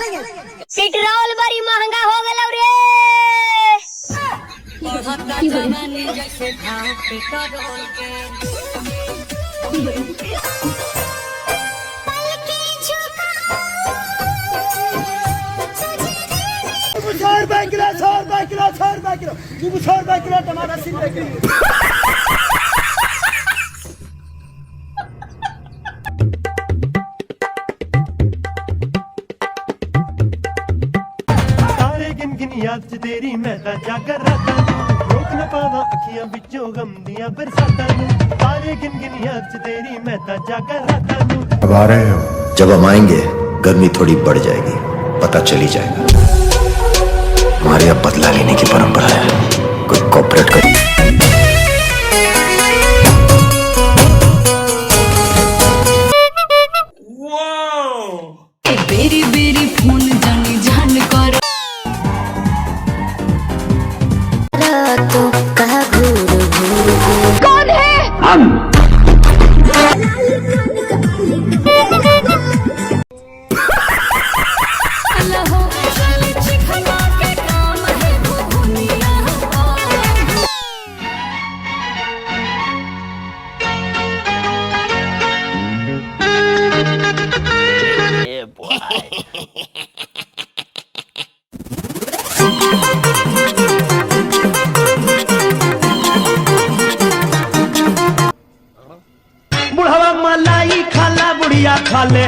Petrol बड़ी महंगा हो गया रे। ₹100 टमाटर 80 किलो। याद च तेरी मैं तां जागर रातां रोक न पावां अखियां विचों गम दियां बरसातां तारे गिन गिन याद च तेरी मैं तां जागर रातां। अब आ रहे हो, जब हम आएंगे गर्मी थोड़ी बढ़ जाएगी, पता चली जाएगा। हमारे अब बदला लेने की परंपरा है, कोई कॉपरेट कर। बेरी बेरी फोन जानी जान कर तो कहा कौन है हम। बुढ़ावा मलाई खाला बुढ़िया खाले।